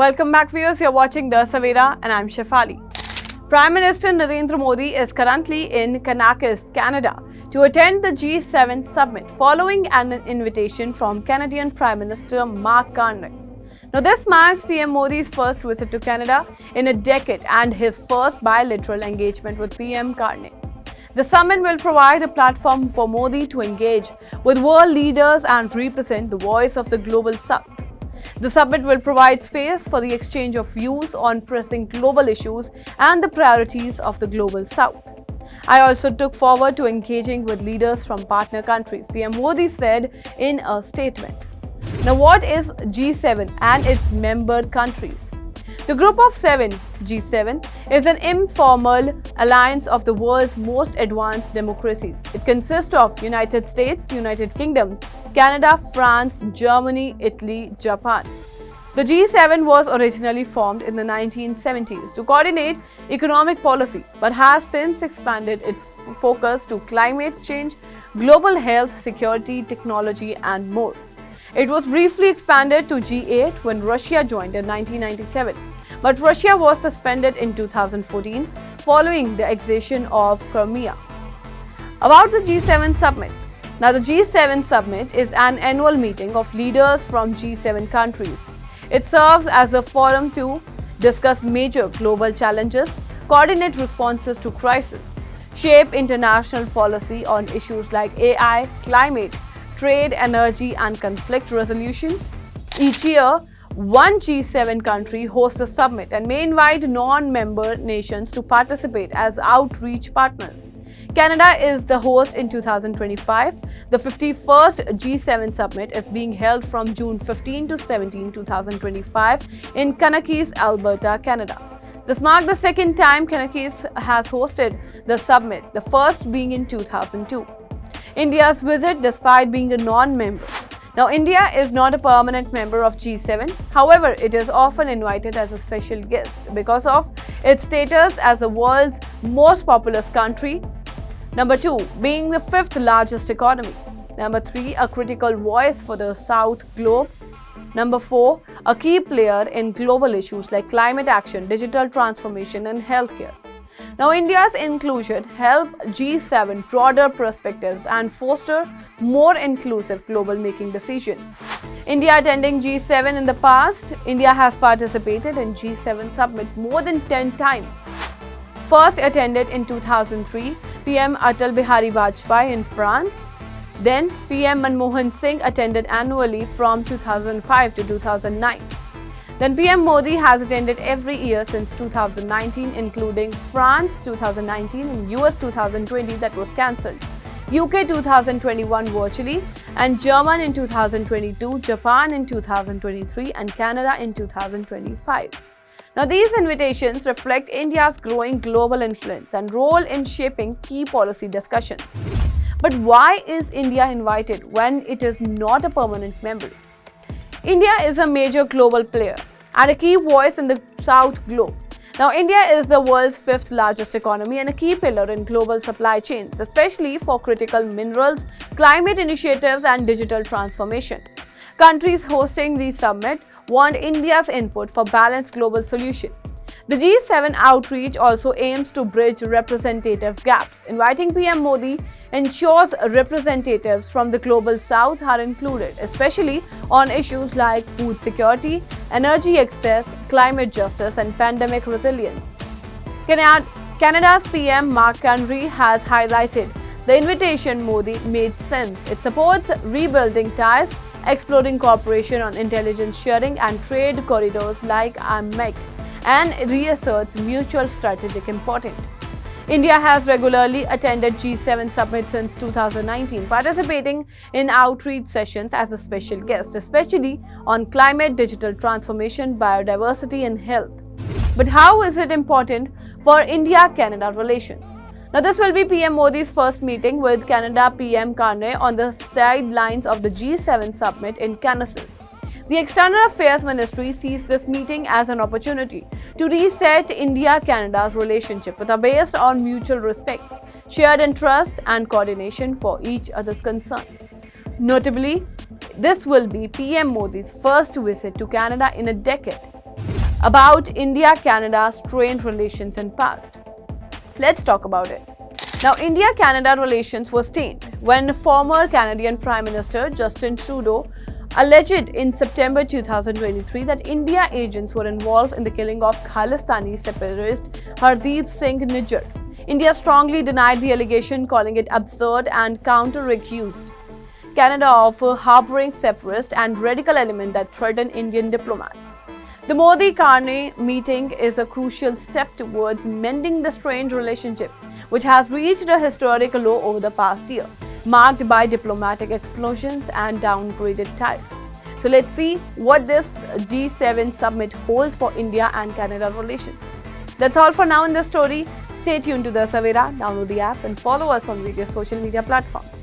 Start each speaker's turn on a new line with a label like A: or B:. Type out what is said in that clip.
A: Welcome back, viewers. You're watching The Savera and I'm Shefali. Prime Minister Narendra Modi is currently in Kanakis, Canada, to attend the G7 summit following an invitation from Canadian Prime Minister Mark Carney. Now, this marks PM Modi's first visit to Canada in a decade and his first bilateral engagement with PM Carney. The summit will provide a platform for Modi to engage with world leaders and represent the voice of the global South. The summit will provide space for the exchange of views on pressing global issues and the priorities of the global South. I also look forward to engaging with leaders from partner countries, PM Modi said in a statement. Now, what is G7 and its member countries? The Group of Seven, G7, is an informal alliance of the world's most advanced democracies. It consists of United States, United Kingdom, Canada, France, Germany, Italy, Japan. The G7 was originally formed in the 1970s to coordinate economic policy, but has since expanded its focus to climate change, global health, security, technology, and more. It was briefly expanded to G8 when Russia joined in 1997, but Russia was suspended in 2014 following the annexation of Crimea. About the G7 summit. Now, the G7 summit is an annual meeting of leaders from G7 countries. It serves as a forum to discuss major global challenges, coordinate responses to crises, shape international policy on issues like AI, climate, trade, energy, and conflict resolution. Each year, one G7 country hosts a summit and may invite non-member nations to participate as outreach partners. Canada is the host in 2025. The 51st G7 summit is being held from June 15 to 17, 2025 in Kanakis, Alberta, Canada. This marks the second time Kanakis has hosted the summit, the first being in 2002. India's visit despite being a non-member. Now, India is not a permanent member of G7. However, it is often invited as a special guest because of its status as the world's most populous country. Number 2, being the 5th largest economy. Number 3, a critical voice for the South globe. Number 4, a key player in global issues like climate action, digital transformation, and healthcare. Now, India's inclusion helps G7 broader perspectives and foster more inclusive global making decisions. India attending G7 in the past. India has participated in G7 summit more than 10 times. First attended in 2003, PM Atal Bihari Vajpayee in France. Then PM Manmohan Singh attended annually from 2005 to 2009. Then PM Modi has attended every year since 2019, including France 2019 and US 2020 that was cancelled, UK 2021 virtually, and Germany in 2022, Japan in 2023, and Canada in 2025. Now, these invitations reflect India's growing global influence and role in shaping key policy discussions. But why is India invited when it is not a permanent member? India is a major global player and a key voice in the South globe. Now, India is the world's 5th largest economy and a key pillar in global supply chains, especially for critical minerals, climate initiatives, and digital transformation. Countries hosting the summit want India's input for balanced global solutions. The G7 outreach also aims to bridge representative gaps. Inviting PM Modi ensures representatives from the global South are included, especially on issues like food security, energy access, climate justice, and pandemic resilience. Canada's PM Mark Carney has highlighted the invitation Modi made sense. It supports rebuilding ties, exploring cooperation on intelligence sharing and trade corridors like AMEC, and reasserts mutual strategic importance. India has regularly attended G7 summit since 2019, participating in outreach sessions as a special guest, especially on climate, digital transformation, biodiversity, and health. But how is it important for India-Canada relations? Now, this will be PM Modi's first meeting with Canada PM Carney on the sidelines of the G7 summit in Kanakis. The External Affairs Ministry sees this meeting as an opportunity to reset India-Canada's relationship based on mutual respect, shared interest, and coordination for each other's concern. Notably, this will be PM Modi's first visit to Canada in a decade. about India-Canada strained relations in past. Let's talk about it. Now, India-Canada relations were strained when former Canadian Prime Minister Justin Trudeau alleged in September 2023 that India agents were involved in the killing of Khalistani separatist Hardeep Singh Nijjar. India strongly denied the allegation, calling it absurd, and counter-accused Canada of harboring separatist and radical elements that threaten Indian diplomats. The Modi-Carney meeting is a crucial step towards mending the strained relationship, which has reached a historic low over the past year, marked by diplomatic explosions and downgraded ties. So let's see what this G7 summit holds for India and Canada relations. That's all for now in this story. Stay tuned to The Savera, download the app and follow us on various social media platforms.